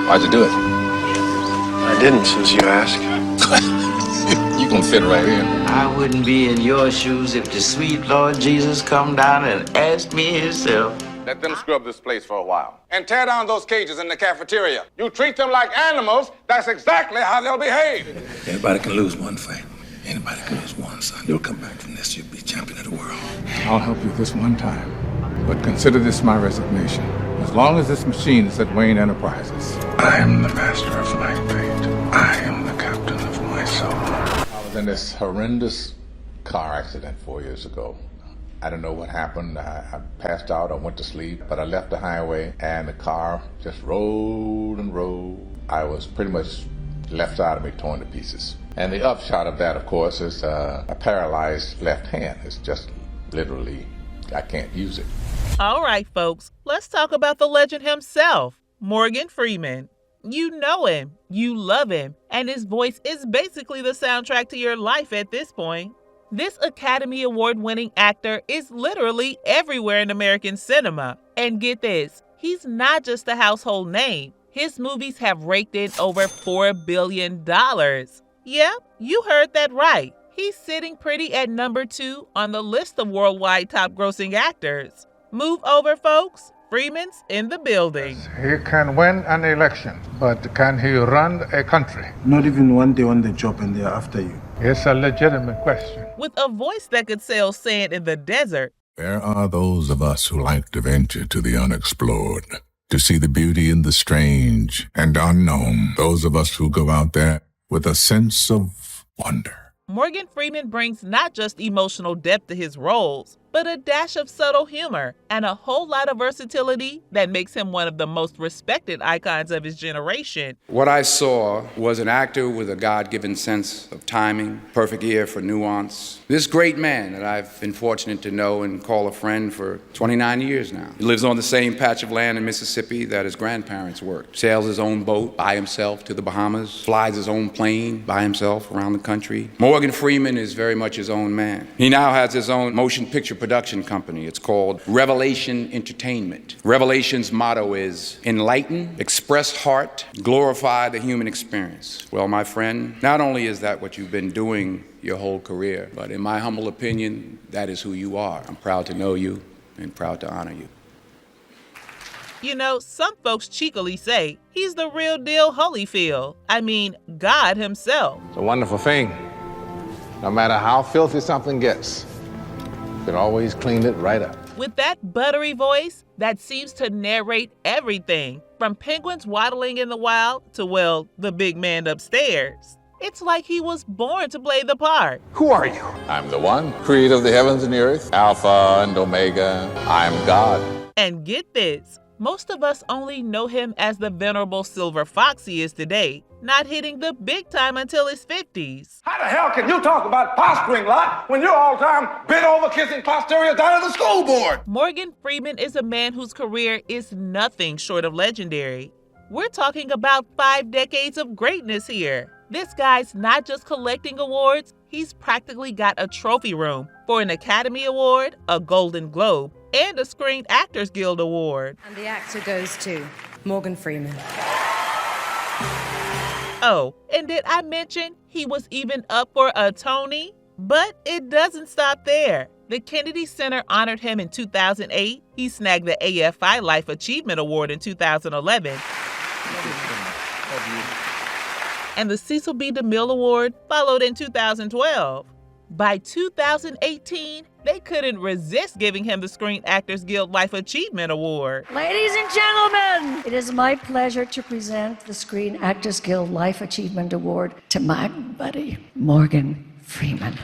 Why'd you do it? I didn't, since you asked. You gonna sit right here. I wouldn't be in your shoes if the sweet Lord Jesus come down and asked me himself. Let them scrub this place for a while. And tear down those cages in the cafeteria. You treat them like animals, that's exactly how they'll behave. Anybody can lose one fight. Anybody can lose one, son. You'll come back from this, you'll be champion of the world. I'll help you this one time, but consider this my resignation. As long as this machine is at Wayne Enterprises. I am the master of my fate. I am the captain of my soul. I was in this horrendous car accident 4 years ago. I don't know what happened. I passed out, I went to sleep, but I left the highway and the car just rolled and rolled. I was pretty much left side of me torn to pieces. And the upshot of that, of course, is a paralyzed left hand. It's just literally, I can't use it. All right, folks, let's talk about the legend himself, Morgan Freeman. You know him, you love him, and his voice is basically the soundtrack to your life at this point. This Academy Award-winning actor is literally everywhere in American cinema. And get this, he's not just a household name. His movies have raked in over $4 billion. Yeah, you heard that right. He's sitting pretty at number 2 on the list of worldwide top-grossing actors. Move over, folks. Freeman's in the building. He can win an election, but can he run a country? Not even one day on the job and they're after you. It's a legitimate question. With a voice that could sail sand in the desert. There are those of us who like to venture to the unexplored, to see the beauty in the strange and unknown. Those of us who go out there with a sense of wonder. Morgan Freeman brings not just emotional depth to his roles, but a dash of subtle humor and a whole lot of versatility that makes him one of the most respected icons of his generation. What I saw was an actor with a God-given sense of timing, perfect ear for nuance. This great man that I've been fortunate to know and call a friend for 29 years now. He lives on the same patch of land in Mississippi that his grandparents worked. Sails his own boat by himself to the Bahamas, flies his own plane by himself around the country. Morgan Freeman is very much his own man. He now has his own motion picture production company. It's called Revelation Entertainment. Revelation's motto is enlighten, express heart, glorify the human experience. Well, my friend, not only is that what you've been doing your whole career, but in my humble opinion, that is who you are. I'm proud to know you and proud to honor you. You know, some folks cheekily say he's the real deal Holyfield. I mean, God himself. It's a wonderful thing. No matter how filthy something gets, you can always clean it right up. With that buttery voice that seems to narrate everything, from penguins waddling in the wild to, well, the big man upstairs. It's like he was born to play the part. Who are you? I'm the one, creator of the heavens and the earth, Alpha and Omega. I'm God. And get this, most of us only know him as the venerable silver fox he is today, not hitting the big time until his 50s. How the hell can you talk about posturing lot when you're all the time bent over kissing posterior down at the school board? Morgan Freeman is a man whose career is nothing short of legendary. We're talking about 5 decades of greatness here. This guy's not just collecting awards, he's practically got a trophy room for an Academy Award, a Golden Globe, and a Screen Actors Guild Award. And the actor goes to Morgan Freeman. Oh, and did I mention he was even up for a Tony? But it doesn't stop there. The Kennedy Center honored him in 2008. He snagged the AFI Life Achievement Award in 2011. And the Cecil B. DeMille Award followed in 2012. By 2018, they couldn't resist giving him the Screen Actors Guild Life Achievement Award. Ladies and gentlemen, it is my pleasure to present the Screen Actors Guild Life Achievement Award to my buddy, Morgan Freeman.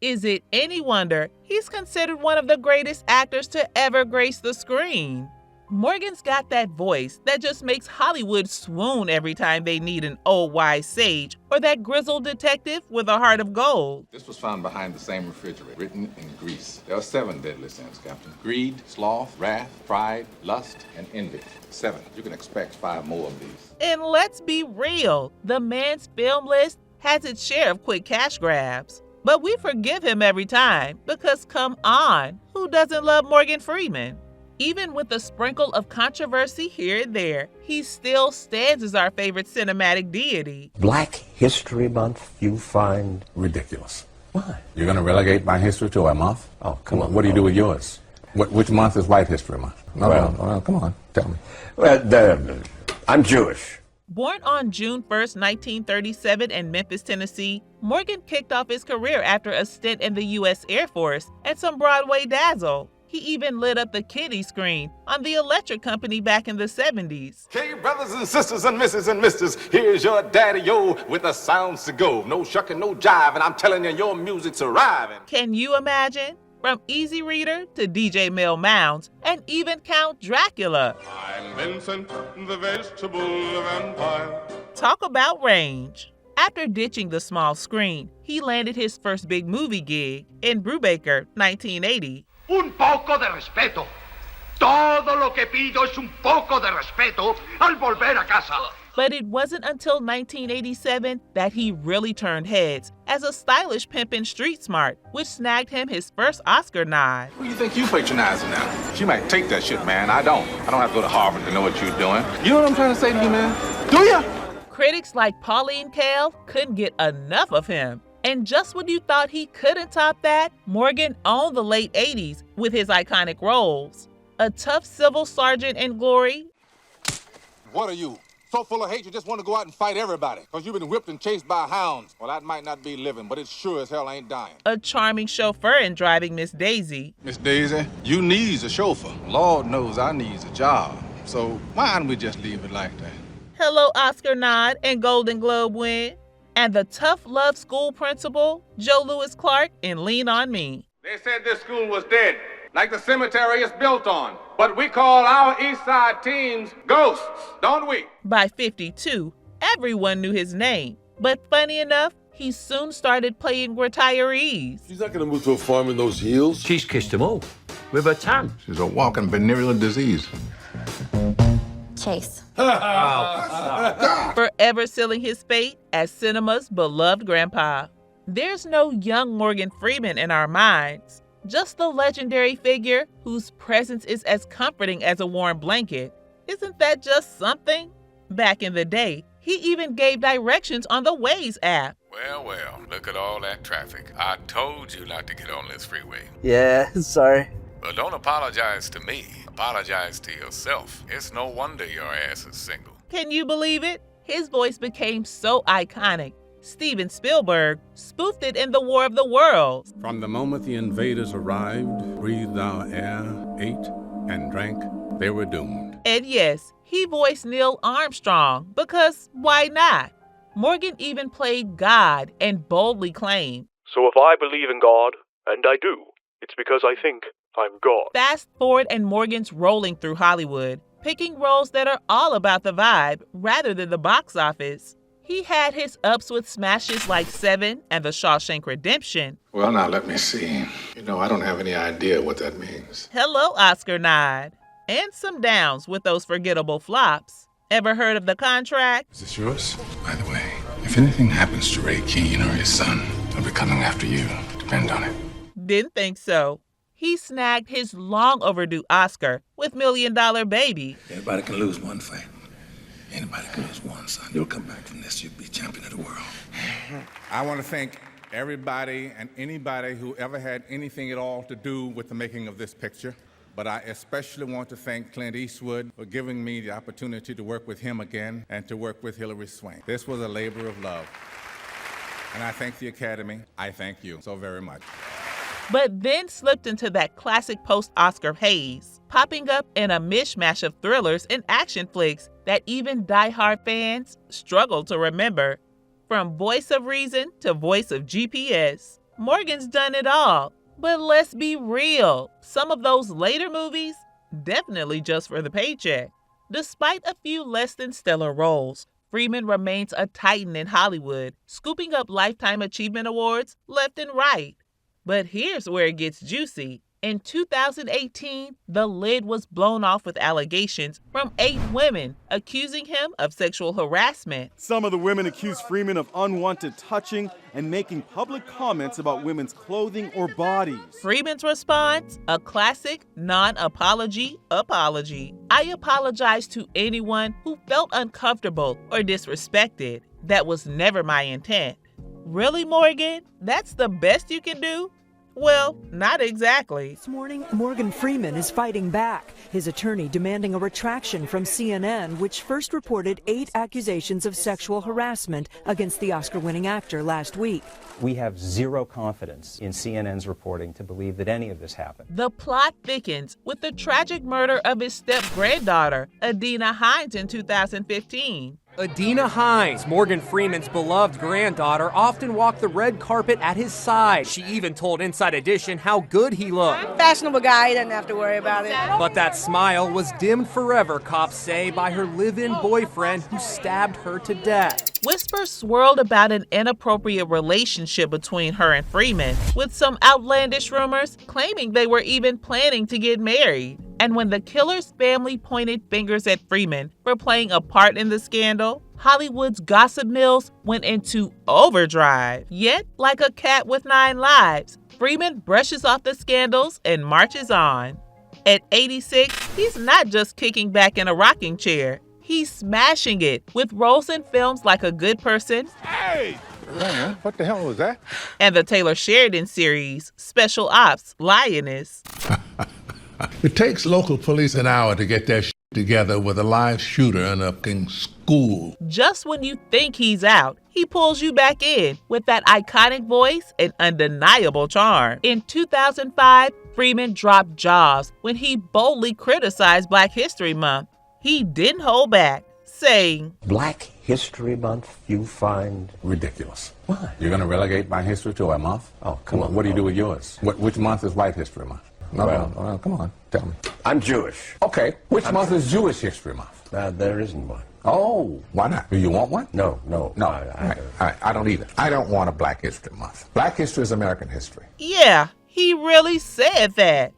Is it any wonder he's considered one of the greatest actors to ever grace the screen? Morgan's got that voice that just makes Hollywood swoon every time they need an old wise sage or that grizzled detective with a heart of gold. This was found behind the same refrigerator, written in Greece. There are 7 deadly sins, Captain. Greed, sloth, wrath, pride, lust, and envy. 7. You can expect 5 more of these. And let's be real, the man's film list has its share of quick cash grabs. But we forgive him every time because come on, who doesn't love Morgan Freeman? Even with a sprinkle of controversy here and there, he still stands as our favorite cinematic deity. Black History Month you find ridiculous. Why? You're going to relegate my history to a month? Oh, come on. What do you do with yours? Which month is White History Month? Well, come on, tell me. Well, I'm Jewish. Born on June 1st, 1937 in Memphis, Tennessee, Morgan kicked off his career after a stint in the U.S. Air Force and some Broadway dazzle. He even lit up the kiddie screen on the Electric Company back in the 70s. Okay, brothers and sisters and misses and misters, here's your daddy-o with the sounds to go. No shucking, no jive, and I'm telling you, your music's arriving. Can you imagine? From Easy Reader to DJ Mel Mounds and even Count Dracula. I'm Vincent, the vegetable vampire. Talk about range. After ditching the small screen, he landed his first big movie gig in Brubaker, 1980. Un poco de respeto. Todo lo que pido es un poco de respeto al volver a casa. But it wasn't until 1987 that he really turned heads as a stylish pimp in Street Smart, which snagged him his first Oscar nod. Who you think you patronizing now? She might take that shit, man. I don't have to go to Harvard to know what you're doing. You know what I'm trying to say to you, man? Do ya? Critics like Pauline Kael couldn't get enough of him. And just when you thought he couldn't top that, Morgan owned the late 80s with his iconic roles. A tough civil sergeant in Glory. What are you? So full of hate you just want to go out and fight everybody because you've been whipped and chased by hounds. Well, that might not be living, but it sure as hell ain't dying. A charming chauffeur in Driving Miss Daisy. Miss Daisy, you needs a chauffeur. Lord knows I needs a job. So why don't we just leave it like that? Hello, Oscar nod and Golden Globe win. And the tough love school principal, Joe Louis Clark in Lean on Me. They said this school was dead, like the cemetery it's built on. But we call our East Side teams ghosts, don't we? By 52, everyone knew his name. But funny enough, he soon started playing retirees. She's not going to move to a farm in those hills. She's kissed them all with her tongue. She's a walking venereal disease. Chase. Forever sealing his fate as cinema's beloved grandpa. There's no young Morgan Freeman in our minds, just the legendary figure whose presence is as comforting as a warm blanket. Isn't that just something? Back in the day, he even gave directions on the Waze app. Well, look at all that traffic. I told you not to get on this freeway. Yeah, sorry. But don't apologize to me. Apologize to yourself. It's no wonder your ass is single. Can you believe it? His voice became so iconic. Steven Spielberg spoofed it in The War of the Worlds. From the moment the invaders arrived, breathed our air, ate, and drank, they were doomed. And yes, he voiced Neil Armstrong, because why not? Morgan even played God and boldly claimed, "So if I believe in God, and I do, it's because I think I'm God." Fast forward and Morgan's rolling through Hollywood, picking roles that are all about the vibe rather than the box office. He had his ups with smashes like Seven and The Shawshank Redemption. Well, now let me see. I don't have any idea what that means. Hello, Oscar nod. And some downs with those forgettable flops. Ever heard of The Contract? Is this yours? By the way, if anything happens to Ray Keane or his son, I'll be coming after you. Depend on it. Didn't think so. He snagged his long overdue Oscar with $1 Million Baby. Everybody can lose one fight. Anybody can lose one, son. You'll come back from this. You'll be champion of the world. I want to thank everybody and anybody who ever had anything at all to do with the making of this picture. But I especially want to thank Clint Eastwood for giving me the opportunity to work with him again and to work with Hilary Swank. This was a labor of love. And I thank the Academy. I thank you so very much. But then slipped into that classic post-Oscar haze, popping up in a mishmash of thrillers and action flicks that even die-hard fans struggle to remember. From voice of reason to voice of GPS, Morgan's done it all. But let's be real, some of those later movies, definitely just for the paycheck. Despite a few less than stellar roles, Freeman remains a titan in Hollywood, scooping up Lifetime Achievement Awards left and right. But here's where it gets juicy. In 2018, the lid was blown off with allegations from 8 women accusing him of sexual harassment. Some of the women accused Freeman of unwanted touching and making public comments about women's clothing or bodies. Freeman's response? A classic non-apology apology. I apologize to anyone who felt uncomfortable or disrespected. That was never my intent. Really, Morgan? That's the best you can do? Well, not exactly. This morning, Morgan Freeman is fighting back, his attorney demanding a retraction from CNN, which first reported 8 accusations of sexual harassment against the Oscar-winning actor last week. We have zero confidence in CNN's reporting to believe that any of this happened. The plot thickens with the tragic murder of his step-granddaughter, Adina Hines, in 2015. Adina Hines, Morgan Freeman's beloved granddaughter, often walked the red carpet at his side. She even told Inside Edition how good he looked. Fashionable guy, he doesn't have to worry about it. But that smile was dimmed forever, cops say, by her live-in boyfriend who stabbed her to death. Whispers swirled about an inappropriate relationship between her and Freeman, with some outlandish rumors claiming they were even planning to get married. And when the killer's family pointed fingers at Freeman for playing a part in the scandal, Hollywood's gossip mills went into overdrive. Yet, like a cat with 9 lives, Freeman brushes off the scandals and marches on. At 86, he's not just kicking back in a rocking chair. He's smashing it with roles in films like A Good Person. Hey! Man, what the hell was that? And the Taylor Sheridan series, Special Ops, Lioness. It takes local police an hour to get their shit together with a live shooter in a fucking school. Just when you think he's out, he pulls you back in with that iconic voice and undeniable charm. In 2005, Freeman dropped Jaws when he boldly criticized Black History Month. He didn't hold back, saying, Black History Month you find ridiculous. Why? You're going to relegate my history to a month? Oh, come on. What do you do with yours? Which month is White History Month? No, come on, tell me. I'm Jewish. Okay, which month is Jewish History Month? There isn't one. Oh, why not? Do you want one? No. I don't either. I don't want a Black History Month. Black history is American history. Yeah, he really said that.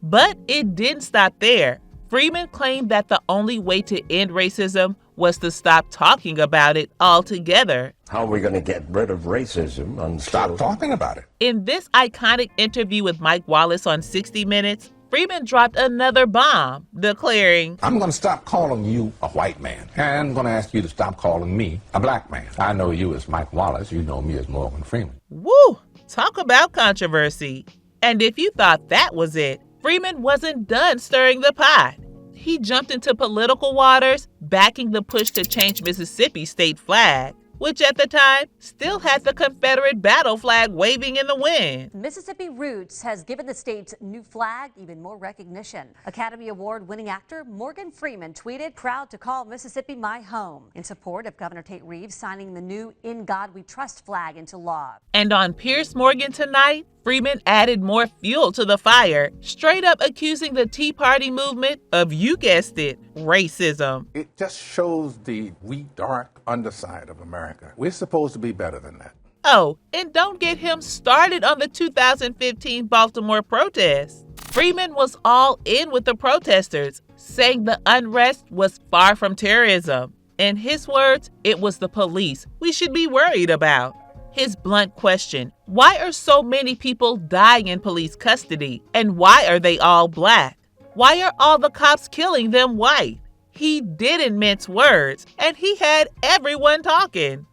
But it didn't stop there. Freeman claimed that the only way to end racism was to stop talking about it altogether. How are we going to get rid of racism until... Stop talking about it. In this iconic interview with Mike Wallace on 60 Minutes, Freeman dropped another bomb, declaring, I'm going to stop calling you a white man, and I'm going to ask you to stop calling me a black man. I know you as Mike Wallace. You know me as Morgan Freeman. Woo! Talk about controversy. And if you thought that was it, Freeman wasn't done stirring the pot. He jumped into political waters, backing the push to change Mississippi's state flag, which at the time still had the Confederate battle flag waving in the wind. Mississippi Roots has given the state's new flag even more recognition. Academy Award-winning actor Morgan Freeman tweeted, proud to call Mississippi my home, in support of Governor Tate Reeves signing the new In God We Trust flag into law. And on Piers Morgan tonight, Freeman added more fuel to the fire, straight up accusing the Tea Party movement of, you guessed it, racism. It just shows the weak, dark underside of America. We're supposed to be better than that. Oh, and don't get him started on the 2015 Baltimore Protest. Freeman was all in with the protesters, saying the unrest was far from terrorism. In his words, it was the police we should be worried about. His blunt question, why are so many people dying in police custody? And why are they all black? Why are all the cops killing them white? He didn't mince words, and he had everyone talking.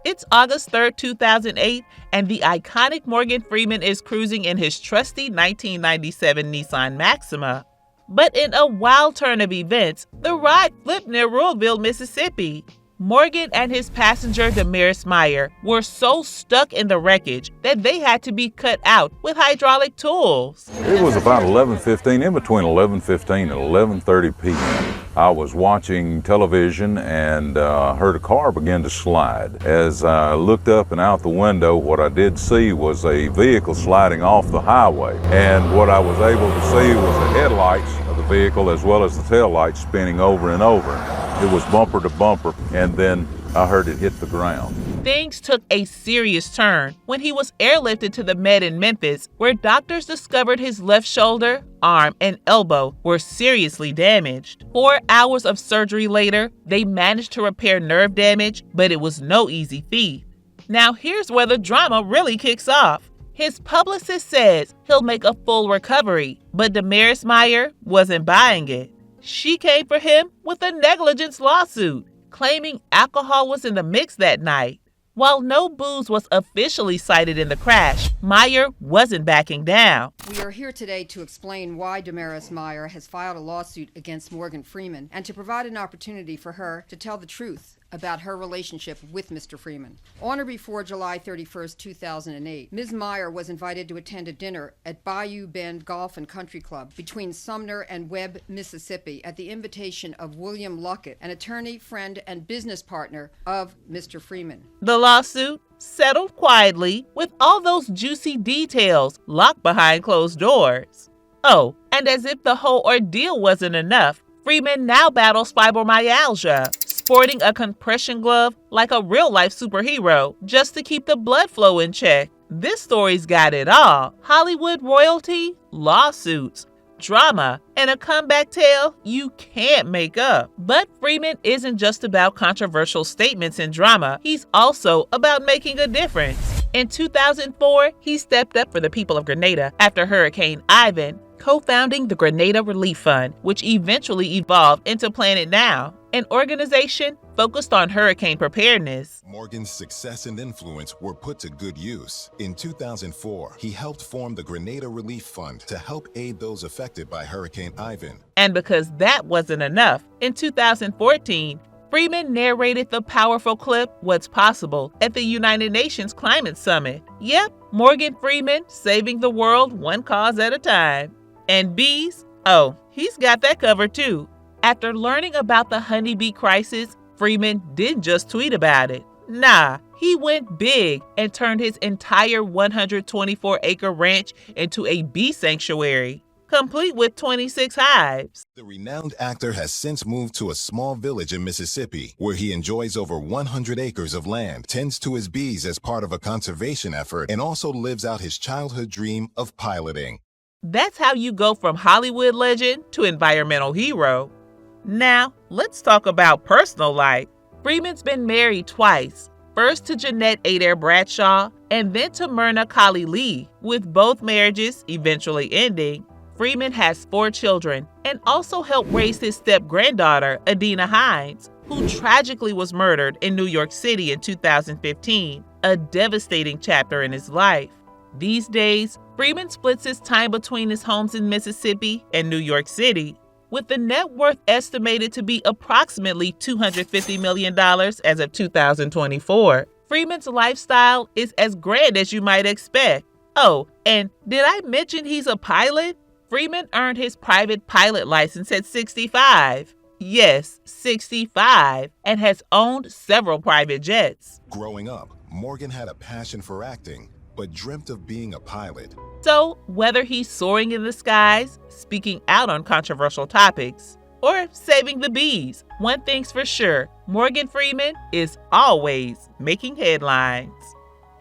It's August 3rd, 2008, and the iconic Morgan Freeman is cruising in his trusty 1997 Nissan Maxima. But in a wild turn of events, the ride flipped near Ruleville, Mississippi. Morgan and his passenger Damaris Meyer were so stuck in the wreckage that they had to be cut out with hydraulic tools. It was about 11:15, in between 11:15 and 11:30 p.m. I was watching television and heard a car begin to slide. As I looked up and out the window, what I did see was a vehicle sliding off the highway. And what I was able to see was the headlights of the vehicle as well as the taillights spinning over and over. It was bumper to bumper, and then I heard it hit the ground. Things took a serious turn when he was airlifted to the Med in Memphis, where doctors discovered his left shoulder, arm, and elbow were seriously damaged. 4 hours of surgery later, they managed to repair nerve damage, but it was no easy feat. Now here's where the drama really kicks off. His publicist says he'll make a full recovery, but Damaris Meyer wasn't buying it. She came for him with a negligence lawsuit, claiming alcohol was in the mix that night. While no booze was officially cited in the crash, Meyer wasn't backing down. We are here today to explain why Damaris Meyer has filed a lawsuit against Morgan Freeman and to provide an opportunity for her to tell the truth about her relationship with Mr. Freeman. On or before July 31st, 2008, Ms. Meyer was invited to attend a dinner at Bayou Bend Golf and Country Club between Sumner and Webb, Mississippi, at the invitation of William Luckett, an attorney, friend, and business partner of Mr. Freeman. The lawsuit settled quietly with all those juicy details locked behind closed doors. Oh, and as if the whole ordeal wasn't enough, Freeman now battles fibromyalgia, sporting a compression glove like a real-life superhero just to keep the blood flow in check. This story's got it all: Hollywood royalty, lawsuits, drama, and a comeback tale you can't make up. But Freeman isn't just about controversial statements and drama, he's also about making a difference. In 2004, he stepped up for the people of Grenada after Hurricane Ivan, co-founding the Grenada Relief Fund, which eventually evolved into Planet Now, an organization focused on hurricane preparedness. Morgan's success and influence were put to good use. In 2004, he helped form the Grenada Relief Fund to help aid those affected by Hurricane Ivan. And because that wasn't enough, in 2014, Freeman narrated the powerful clip "What's Possible" at the United Nations Climate Summit. Yep, Morgan Freeman saving the world one cause at a time. And bees? Oh, he's got that covered too. After learning about the honeybee crisis, Freeman didn't just tweet about it. Nah, he went big and turned his entire 124-acre ranch into a bee sanctuary, complete with 26 hives. The renowned actor has since moved to a small village in Mississippi, where he enjoys over 100 acres of land, tends to his bees as part of a conservation effort, and also lives out his childhood dream of piloting. That's how you go from Hollywood legend to environmental hero. Now, let's talk about personal life. Freeman's been married twice, first to Jeanette Adair Bradshaw and then to Myrna Colley Lee, with both marriages eventually ending. Freeman has 4 children and also helped raise his step-granddaughter, Adina Hines, who tragically was murdered in New York City in 2015, a devastating chapter in his life. These days, Freeman splits his time between his homes in Mississippi and New York City, with the net worth estimated to be approximately $250 million as of 2024. Freeman's lifestyle is as grand as you might expect. Oh, and did I mention he's a pilot? Freeman earned his private pilot license at 65. Yes, 65, and has owned several private jets. Growing up, Morgan had a passion for acting, but dreamt of being a pilot. So, whether he's soaring in the skies, speaking out on controversial topics, or saving the bees, one thing's for sure: Morgan Freeman is always making headlines.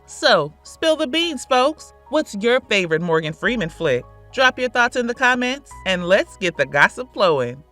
So, spill the beans, folks. What's your favorite Morgan Freeman flick? Drop your thoughts in the comments, and let's get the gossip flowing.